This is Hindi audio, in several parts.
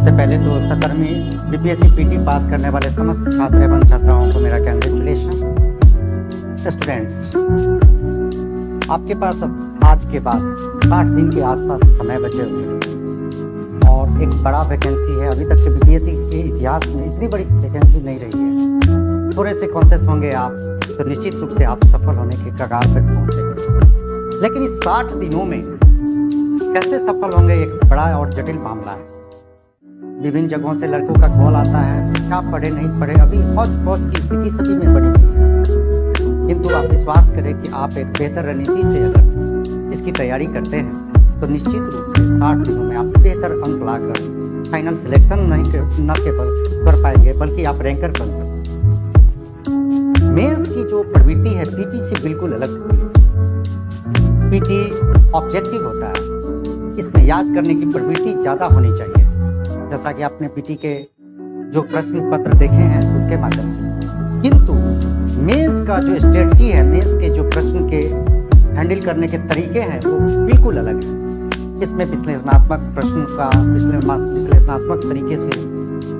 सबसे पहले तो 17वीं बीपीएससी पीटी पास करने वाले समस्त छात्र एवं छात्राओं को मेरा कंग्रेचुलेशन। स्टूडेंट्स, आपके पास अब आज के बाद 60 दिन के आसपास समय बचे हुए हैं और एक बड़ा वैकेंसी है। अभी तक के बीपीएससी के इतिहास में इतनी बड़ी वैकेंसी नहीं रही है। थोड़े से कॉन्शियस होंगे आप तो निश्चित रूप से आप सफल होने के कगार पर पहुंचेंगे, लेकिन इस 60 दिनों में कैसे सफल होंगे एक बड़ा और जटिल मामला है। विभिन्न जगहों से लड़कों का कॉल आता है, क्या पढ़े नहीं पढ़े, अभी हौच पौच की स्थिति सभी में बनी हुई है। किंतु आप विश्वास करें कि आप एक बेहतर रणनीति से अगर इसकी तैयारी करते हैं तो निश्चित रूप से 60 दिनों में आप बेहतर अंक लाकर फाइनल सिलेक्शन न केवल कर पाएंगे बल्कि आप रैंकर बन सकते हैं। मेंस की जो प्रवृत्ति है पीटी से बिल्कुल अलग होती है। पीटी ऑब्जेक्टिव होता है, इसमें याद करने की प्रवृत्ति ज़्यादा होनी चाहिए, जैसा कि आपने पीटी के जो प्रश्न पत्र देखे हैं उसके माध्यम से। किंतु मेंस का जो स्ट्रेटजी है, मेंस के जो प्रश्न के हैंडल करने के तरीके हैं वो बिल्कुल अलग है। इसमें विश्लेषणात्मक प्रश्न का विश्लेषणात्मक तरीके से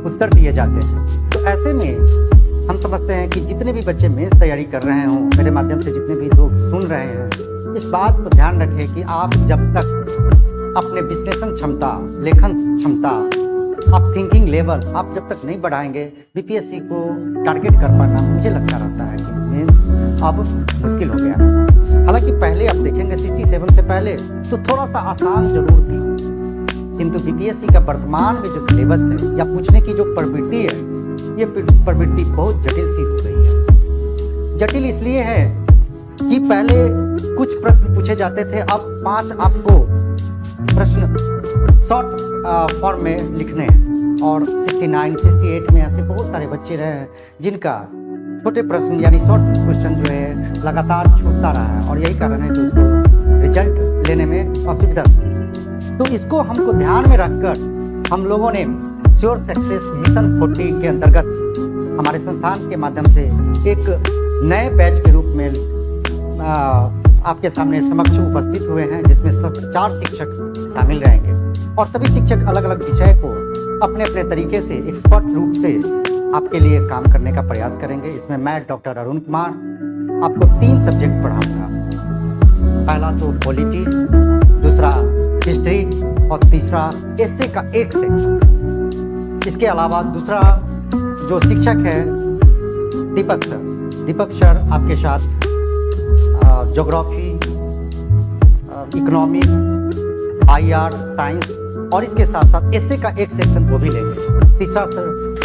उत्तर दिए जाते हैं। तो ऐसे में हम समझते हैं कि जितने भी बच्चे मेंस तैयारी कर रहे हों, मेरे माध्यम से जितने भी लोग सुन रहे हैं, इस बात को ध्यान रखें कि आप जब तक अपने विश्लेषण क्षमता, लेखन क्षमता, आप थिंकिंग लेवल आप जब तक नहीं बढ़ाएंगे, बीपीएससी को टारगेट कर पाना मुझे लगता रहता है कि मेंस अब मुश्किल हो गया। हालांकि पहले आप देखेंगे 67 से पहले तो थोड़ा सा आसान जरूर थी, किंतु बीपीएससी का वर्तमान में जो सिलेबस है या पूछने की जो प्रवृत्ति है, ये प्रवृत्ति बहुत जटिल सी हो गई है। जटिल इसलिए है कि पहले कुछ प्रश्न पूछे जाते थे, अब 5 आपको प्रश्न शॉर्ट फॉर्म में लिखने हैं और 69, 68 में ऐसे बहुत सारे बच्चे रहे हैं जिनका छोटे प्रश्न यानी शॉर्ट क्वेश्चन जो है लगातार छूटता रहा है और यही कारण है कि उसको रिजल्ट लेने में असुविधा। तो इसको हमको ध्यान में रखकर हम लोगों ने श्योर सक्सेस मिशन 40 के अंतर्गत हमारे संस्थान के माध्यम से एक नए बैच के रूप में आपके सामने समक्ष उपस्थित हुए हैं, जिसमें 4 शिक्षक शामिल रहेंगे और सभी शिक्षक अलग अलग विषय को अपने अपने तरीके से एक्सपर्ट रूप से आपके लिए काम करने का प्रयास करेंगे। इसमें मैं डॉक्टर अरुण कुमार आपको 3 सब्जेक्ट पढ़ाऊंगा। पहला तो पॉलिटी, दूसरा हिस्ट्री और तीसरा एसे का एक सेक्शन। इसके अलावा दूसरा जो शिक्षक है दीपक सर आपके साथ ज्योग्राफी, इकोनॉमिक्स, IR, साइंस और इसके साथ साथ एसे का एक सेक्शन वो भी लेंगे। तीसरा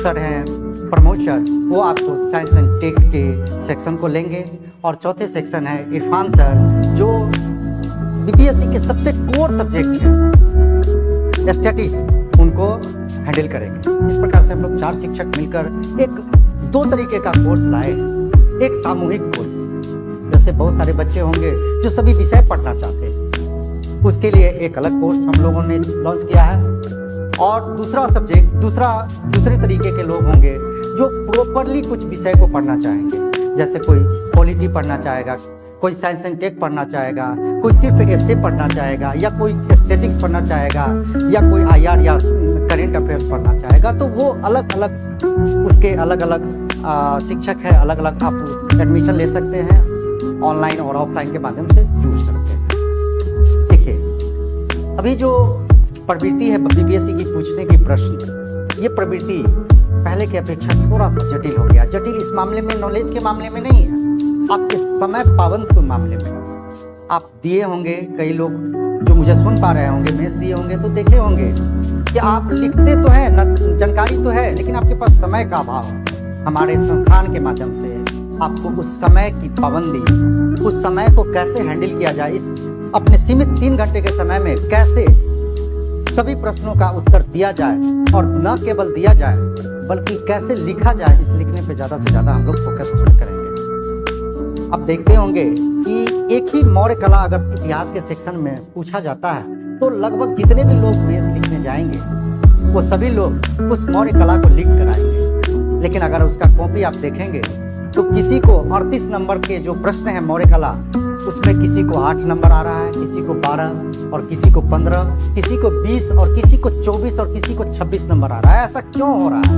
सर हैं प्रमोद सर, वो आपको साइंस एंड टेक के सेक्शन को लेंगे और चौथे सेक्शन है इरफान सर जो बीपीएससी के सबसे कोर सब्जेक्ट है स्टैटिक्स, उनको हैंडल करेंगे। इस प्रकार से हम लोग 4 शिक्षक मिलकर एक 2 तरीके का कोर्स लाए। एक सामूहिक कोर्स, जैसे बहुत सारे बच्चे होंगे जो सभी विषय पढ़ना चाहते हैं, उसके लिए एक अलग कोर्स हम लोगों ने लॉन्च किया है। और दूसरा सब्जेक्ट दूसरे तरीके के लोग होंगे जो प्रॉपरली कुछ विषय को पढ़ना चाहेंगे, जैसे कोई पॉलिटी पढ़ना चाहेगा, कोई साइंस एंड टेक पढ़ना चाहेगा, कोई सिर्फ एसे पढ़ना चाहेगा, या कोई स्टैटिक्स पढ़ना चाहेगा, या कोई IR या करेंट अफेयर्स पढ़ना चाहेगा। तो वो अलग अलग उसके अलग अलग शिक्षक है, अलग अलग आप एडमिशन ले सकते हैं, ऑनलाइन और ऑफलाइन के माध्यम से जुड़ सकते हैं। देखिए, अभी जो प्रवृत्ति है बीपीएससी की पूछने की प्रश्न, ये प्रवृत्ति पहले की अपेक्षा थोड़ा सा जटिल हो गया। जटिल इस मामले में नॉलेज के मामले में नहीं है, आपके समय पाबंद के मामले में। आप दिए होंगे, कई लोग जो मुझे सुन पा रहे होंगे मेंस दिए होंगे तो देखे होंगे कि आप लिखते तो हैं, जानकारी तो है, लेकिन आपके पास समय का अभाव। हमारे संस्थान के माध्यम से आपको उस समय की पाबंदी, उस समय को कैसे हैंडल किया जाए, इस अपने सीमित 3 घंटे के समय में कैसे सभी प्रश्नों का उत्तर दिया जाए और न केवल दिया जाए बल्कि कैसे लिखा जाए, इस लिखने पे ज़्यादा से ज़्यादा हम लोग फोकस करेंगे। अब देखते होंगे कि एक ही मौर्य कला अगर इतिहास के सेक्शन में पूछा जाता है तो लगभग जितने भी लोग मेंस लिखने जाएंगे वो सभी लोग उस मौर्य कला को लिख कर आएंगे। लेकिन अगर उसका कॉपी आप देखेंगे तो किसी को 38 नंबर के जो प्रश्न है मौर्य कला उसमें किसी को 8 नंबर आ रहा है, किसी को 12 और किसी को 15, किसी को 20 और किसी को 24 और किसी को 26 नंबर आ रहा है। ऐसा क्यों हो रहा है?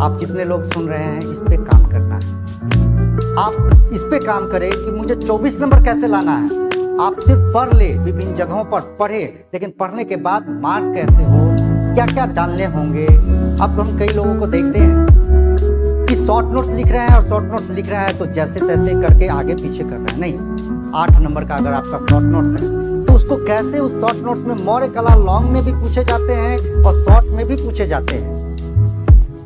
आप जितने लोग सुन रहे हैं, इस पे काम करना है। आप इस पे काम करें कि मुझे 24 नंबर कैसे लाना है। आप सिर्फ पढ़ ले, विभिन्न जगहों पर पढ़े, लेकिन पढ़ने के बाद मार्क कैसे हो, क्या क्या डालने होंगे। अब हम कई लोगों को देखते हैं कि शॉर्ट नोट्स लिख रहे हैं और शॉर्ट नोट्स लिख रहे हैं तो जैसे तैसे करके आगे पीछे कर रहे हैं। नहीं, 8 नंबर का अगर आपका शॉर्ट नोट्स है तो उसको कैसे उस शॉर्ट नोट्स में मौर्य कला लॉन्ग में भी पूछे जाते हैं और शॉर्ट में भी पूछे जाते हैं।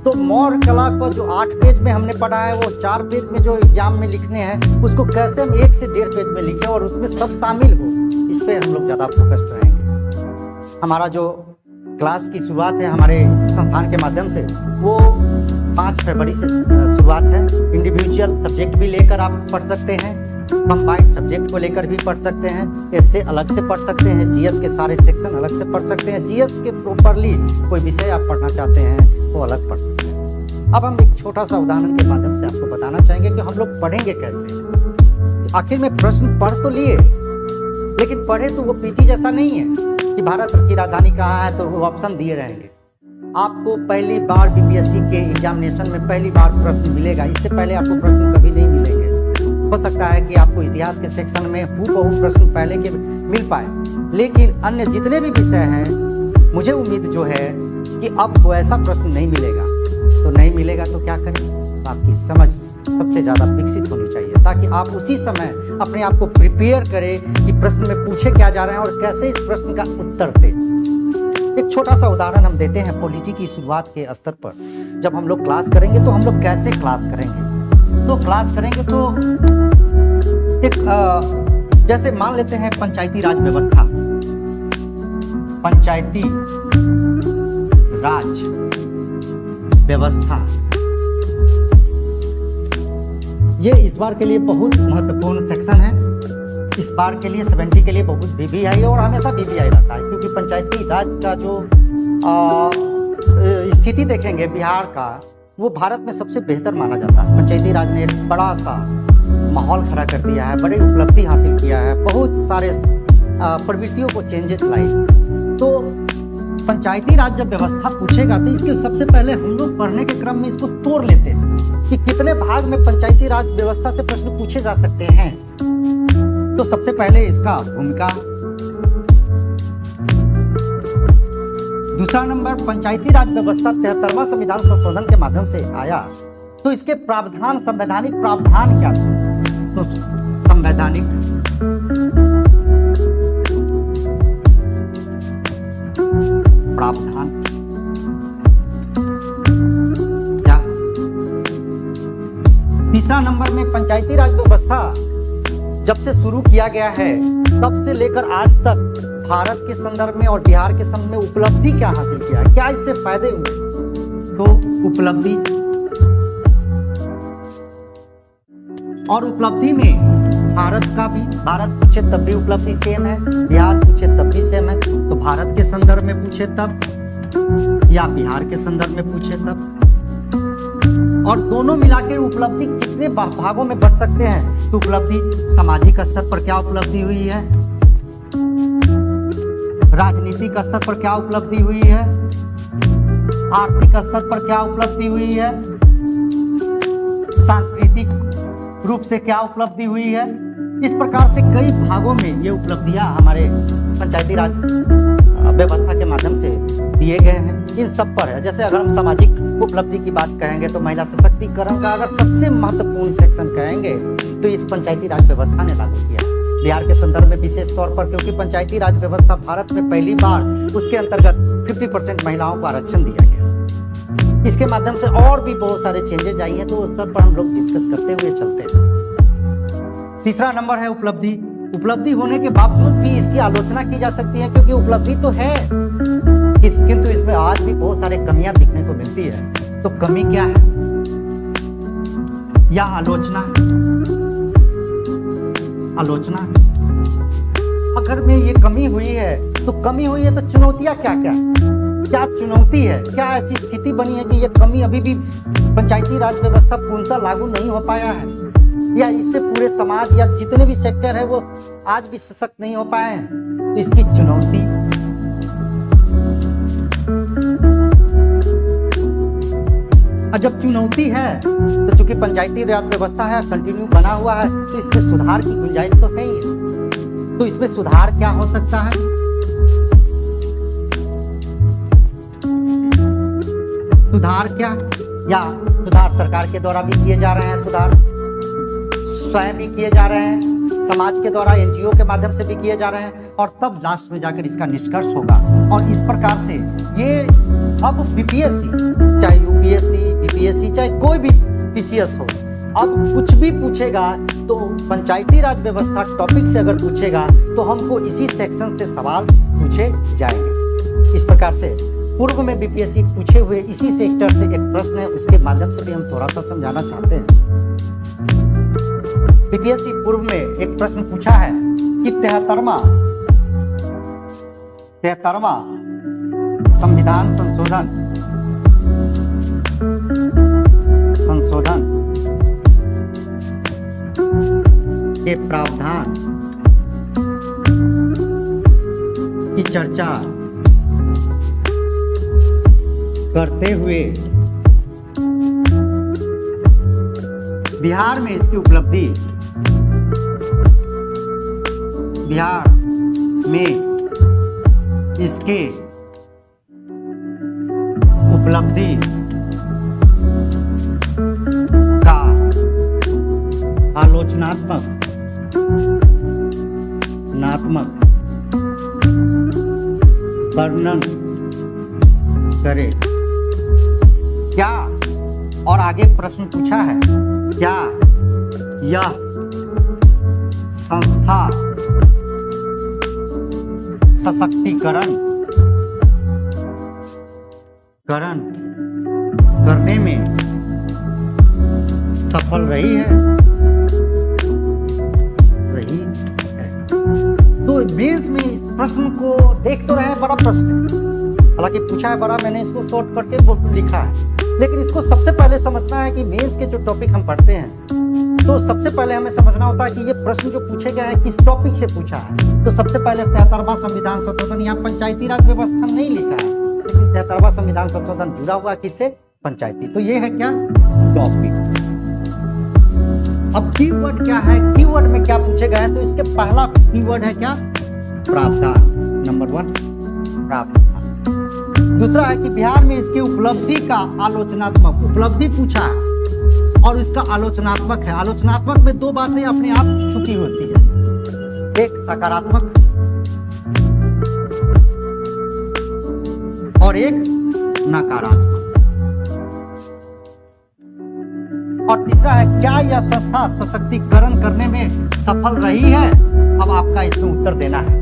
तो मौर्य कला को जो 8 पेज में हमने पढ़ा है, वो 4 पेज में जो एग्जाम में लिखने हैं, उसको कैसे हम 1 से 1.5 पेज में लिखें और उसमें सब शामिल हो, इस पे हम लोग ज़्यादा फोकस्ड रहेंगे। हमारा जो क्लास की शुरुआत है हमारे संस्थान के माध्यम से, वो 5 फरवरी से शुरुआत है। इंडिविजुअल सब्जेक्ट भी लेकर आप पढ़ सकते हैं, कंबाइंड सब्जेक्ट को लेकर भी पढ़ सकते हैं, इससे अलग से पढ़ सकते हैं, जीएस के सारे सेक्शन अलग से पढ़ सकते हैं, जीएस के प्रॉपरली कोई विषय आप पढ़ना चाहते हैं वो अलग पढ़ सकते हैं। अब हम एक छोटा सा उदाहरण के माध्यम से आपको बताना चाहेंगे कि हम लोग पढ़ेंगे कैसे। आखिर में प्रश्न पढ़ तो लिए, लेकिन पढ़े तो वो पीटी जैसा नहीं है कि भारत की राजधानी कहाँ है तो वो ऑप्शन दिए रहेंगे। आपको पहली बार बीपीएससी के एग्जामिनेशन में पहली बार प्रश्न मिलेगा, इससे पहले आपको प्रश्न कभी नहीं मिलेंगे। हो सकता है कि आपको इतिहास के सेक्शन में हूबहू प्रश्न पहले के मिल पाए, लेकिन अन्य जितने भी विषय हैं, मुझे उम्मीद जो है कि अब वो ऐसा प्रश्न नहीं मिलेगा। तो नहीं मिलेगा तो क्या करें? तो आपकी समझ सबसे ज़्यादा विकसित होनी चाहिए, ताकि आप उसी समय अपने आप को प्रिपेयर करें कि प्रश्न में पूछे क्या जा रहे हैं और कैसे इस प्रश्न का उत्तर दें। एक छोटा सा उदाहरण हम देते हैं पॉलिटी की शुरुआत के स्तर पर। जब हम लोग क्लास करेंगे तो हम लोग कैसे क्लास करेंगे? तो क्लास करेंगे तो एक जैसे मान लेते हैं पंचायती राज व्यवस्था। पंचायती राज व्यवस्था ये इस बार के लिए बहुत महत्वपूर्ण सेक्शन है। इस बार के लिए 70 के लिए बहुत बीबीआई और हमेशा बीबीआई रहता है, क्योंकि पंचायती राज का जो स्थिति देखेंगे बिहार का, वो भारत में सबसे बेहतर माना जाता है। पंचायती राज ने एक बड़ा सा माहौल खड़ा कर दिया है, बड़ी उपलब्धि हासिल किया है, बहुत सारे प्रवृत्तियों को चेंजेस लाई। तो पंचायती राज जब व्यवस्था पूछेगा तो इसके सबसे पहले हम लोग पढ़ने के क्रम में इसको तोड़ लेते हैं कि कितने भाग में पंचायती राज व्यवस्था से प्रश्न पूछे जा सकते हैं। तो सबसे पहले इसका भूमिका, दूसरा नंबर पंचायती राज व्यवस्था 73वां संविधान संशोधन के माध्यम से आया, तो इसके प्रावधान, संवैधानिक प्रावधान क्या थे? तो संवैधानिक प्रावधान क्या? तीसरा नंबर में पंचायती राज व्यवस्था जब से शुरू किया गया है तब से लेकर आज तक भारत के संदर्भ में और बिहार के संदर्भ में उपलब्धि क्या हासिल किया, क्या इससे फायदे हुए? तो उपलब्धि, और उपलब्धि में भारत का भी, भारत पूछे तब भी उपलब्धि सेम है, बिहार पूछे तब भी सेम है। तो भारत के संदर्भ में पूछे तब या बिहार के संदर्भ में पूछे तब, और दोनों मिलाकर उपलब्धि कितने भागों में बढ़ सकते हैं? तो उपलब्धि सामाजिक स्तर पर क्या उपलब्धि हुई है, राजनीतिक स्तर पर क्या उपलब्धि हुई है, आर्थिक स्तर पर क्या उपलब्धि हुई है, सांस्कृतिक रूप से क्या उपलब्धि हुई है। इस प्रकार से कई भागों में ये उपलब्धियां हमारे पंचायती राज व्यवस्था के माध्यम से दिए गए हैं। इन सब पर है। जैसे अगर हम सामाजिक उपलब्धि की बात कहेंगे तो महिला सशक्तिकरण का अगर सबसे महत्वपूर्ण सेक्शन कहेंगे तो इस पंचायती राज व्यवस्था ने लागू किया बिहार के संदर्भ में, विशेष तौर पर क्योंकि पंचायती राज व्यवस्था भारत में पहली बार उसके अंतर्गत 50% महिलाओं को आरक्षण दिया गया। इसके माध्यम से और भी बहुत सारे चेंजेज आई हैं, तो उस पर हम लोग डिस्कस करते हुए चलते हैं। तीसरा नंबर है उपलब्धि। उपलब्धि होने के बावजूद भी इसकी आलोचना की जा सकती है, क्योंकि उपलब्धि तो है किंतु इसमें आज भी बहुत सारे कमियां दिखने को मिलती है। तो कमी क्या है या आलोचना? आलोचना अगर में ये कमी हुई है तो कमी हुई है तो चुनौतियां क्या क्या? क्या चुनौती है? क्या ऐसी स्थिति बनी है कि ये कमी अभी भी पंचायती राज व्यवस्था पूर्णतः लागू नहीं हो पाया है? या इससे पूरे समाज या जितने भी सेक्टर है वो आज भी सशक्त नहीं हो पाए हैं। तो इसकी चुनौती, और जब चुनौती है तो चूंकि पंचायती राज व्यवस्था है, कंटिन्यू बना हुआ है, तो इसमें सुधार की गुंजाइश तो है ही। तो इसमें सुधार क्या हो सकता है? सुधार क्या, या सुधार सरकार के द्वारा भी किए जा रहे हैं, सुधार स्वयं भी किए जा रहे हैं, समाज के द्वारा एनजीओ के माध्यम से भी किए जा रहे हैं, और तब लास्ट में जाकर इसका निष्कर्ष होगा। और इस प्रकार से ये अब बीपीएससी, चाहे यूपीएससी, बीपीएससी, चाहे कोई भी पीसीएस हो, अब कुछ भी पूछेगा तो पंचायती राज व्यवस्था टॉपिक से अगर पूछेगा तो हमको इसी सेक्शन से सवाल पूछे जाएंगे। इस प्रकार से पूर्व में बीपीएससी पूछे हुए इसी सेक्टर से एक प्रश्न है, उसके माध्यम से भी हम थोड़ा सा समझाना चाहते हैं। बीपीएससी पूर्व में एक प्रश्न पूछा है कि 73वां संविधान संशोधन के प्रावधान की चर्चा करते हुए बिहार में इसकी उपलब्धि, बिहार में इसके उपलब्धि का आलोचनात्मक वर्णन करे। क्या, और आगे प्रश्न पूछा है, क्या यह संस्था सशक्तिकरण करने में सफल रही है? तो मेंस में इस प्रश्न को देख तो रहे हैं, बड़ा प्रश्न है, हालांकि पूछा है बड़ा, मैंने इसको शॉर्ट करके लिखा है, लेकिन इसको सबसे पहले समझना है कि मेंस के जो टॉपिक हम पढ़ते हैं, तो सबसे पहले हमें समझना होता है कि ये प्रश्न जो पूछे गए हैं किस टॉपिक से पूछा है। तो सबसे पहले 73वां संविधान संशोधन, यहाँ पंचायती राज व्यवस्था नहीं लिखा है, लेकिन 73वां संविधान संशोधन जुड़ा हुआ किससे? पंचायती। तो ये है क्या? टॉपिक। अब कीवर्ड क्या है, कीवर्ड में क्या पूछे गए हैं? तो इसके पहला कीवर्ड है क्या? प्रावधान। नंबर 1 प्रावधान। दूसरा है कि बिहार में इसकी उपलब्धि का आलोचनात्मक, उपलब्धि पूछा है और इसका आलोचनात्मक है। आलोचनात्मक में दो बातें अपने आप छुपी होती है, एक सकारात्मक और एक नकारात्मक। और तीसरा है क्या यह संस्था सशक्तिकरण करने में सफल रही है? अब आपका इसमें उत्तर देना है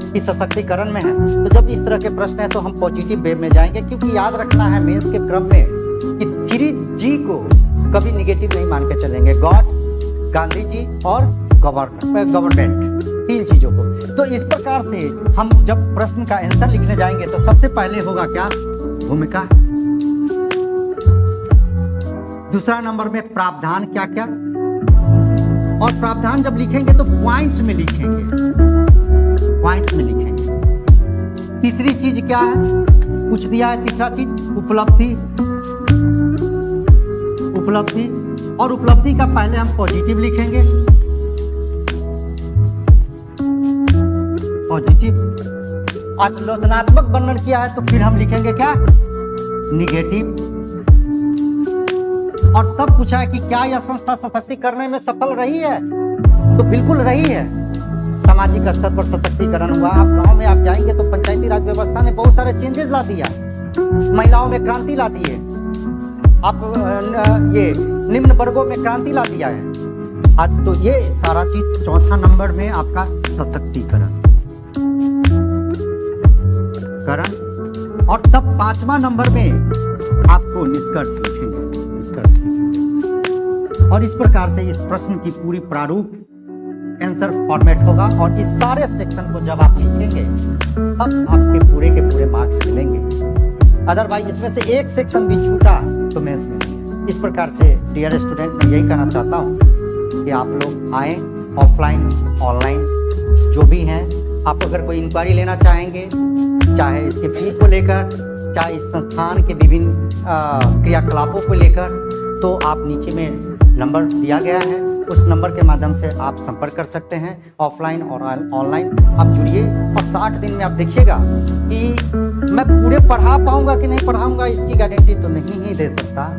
कि सशक्तिकरण में है। तो जब इस तरह के प्रश्न है तो हम पॉजिटिव वे में जाएंगे, क्योंकि याद रखना है मेंस के क्रम में कि 3G को कभी निगेटिव नहीं मान के चलेंगे, गॉड, गांधी जी और गवर्नमेंट, 3 चीजों को। तो इस प्रकार से हम जब प्रश्न का आंसर लिखने जाएंगे तो सबसे पहले होगा क्या? भूमिका। दूसरा नंबर में प्रावधान क्या क्या, और प्रावधान जब लिखेंगे तो पॉइंट्स में लिखेंगे, पॉइंट्स में लिखेंगे। तीसरी चीज क्या है, पूछ दिया है, तीसरा चीज उपलब्धि। उपलब्धि, और उपलब्धि का पहले हम पॉजिटिव लिखेंगे, पॉजिटिव। आलोचनात्मक वर्णन किया है तो फिर हम लिखेंगे क्या? निगेटिव। और तब पूछा है कि क्या यह संस्था सशक्तिकरण में सफल रही है? तो बिल्कुल रही है। सामाजिक स्तर पर सशक्तिकरण हुआ। आप गांव में आप जाएंगे तो पंचायती राज व्यवस्था ने बहुत सारे चेंजेस ला दिया, महिलाओं में क्रांति ला दी है, आप ये निम्न वर्गों में क्रांति ला दिया है। आज तो ये सारा चीज चौथा नंबर में आपका सशक्तिकरण और तब 5वां नंबर में आपको निष्कर्ष लिखेंगे, निष्कर्ष लिखेंगे। और इस प्रकार से इस प्रश्न की पूरी प्रारूप आंसर फॉर्मेट होगा और इस सारे सेक्शन को जब आप लिखेंगे तब आपके पूरे के पूरे मार्क्स मिलेंगे। अदरवाइज इसमें से एक सेक्शन भी छूटा तो मेंस में नहीं है। इस प्रकार से डियर स्टूडेंट, मैं यही कहना चाहता हूँ कि कि आप लोग आएँ, ऑफलाइन ऑनलाइन जो भी हैं। आप अगर कोई इंक्वायरी लेना चाहेंगे, चाहे इसके फी को लेकर, चाहे इस संस्थान के विभिन्न क्रियाकलापों को लेकर, तो आप नीचे में नंबर दिया गया है, उस नंबर के माध्यम से आप संपर्क कर सकते हैं। ऑफलाइन और ऑनलाइन आप जुड़िए और 60 दिन में आप देखिएगा कि मैं पूरे पढ़ा पाऊंगा कि नहीं पढ़ाऊंगा, इसकी गारंटी तो नहीं ही दे सकता,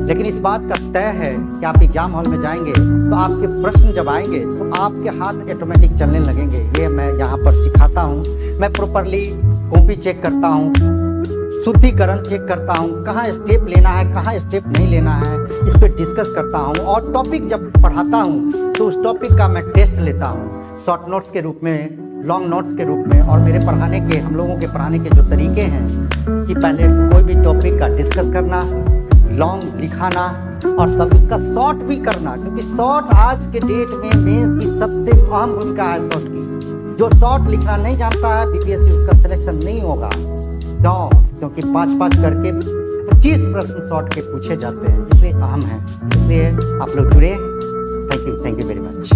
लेकिन इस बात का तय है कि आप एग्जाम हॉल में जाएंगे तो आपके प्रश्न जब आएंगे तो आपके हाथ ऑटोमेटिक चलने लगेंगे। ये मैं यहाँ पर सिखाता हूँ। मैं प्रॉपरली कॉपी चेक करता हूँ, शुद्धिकरण चेक करता हूँ, कहाँ स्टेप लेना है, कहाँ स्टेप नहीं लेना है, इस पर डिस्कस करता हूँ। और टॉपिक जब पढ़ाता हूँ तो उस टॉपिक का मैं टेस्ट लेता हूँ, शॉर्ट नोट्स के रूप में, लॉन्ग नोट्स के रूप में। और मेरे पढ़ाने के, हम लोगों के पढ़ाने के जो तरीके हैं कि पहले कोई भी टॉपिक का डिस्कस करना, लॉन्ग लिखाना और तब उसका शॉर्ट भी करना, क्योंकि शॉर्ट आज के डेट में मेंस की सबसे अहम भूमिका है शॉर्ट की। जो शॉर्ट लिखना नहीं जानता है, बीपीएससी उसका सिलेक्शन नहीं होगा। क्यों? क्योंकि 5-5 करके 25 प्रश्न शॉर्ट के पूछे जाते हैं, इसलिए अहम है। इसलिए आप लोग जुड़े। Thank you very much.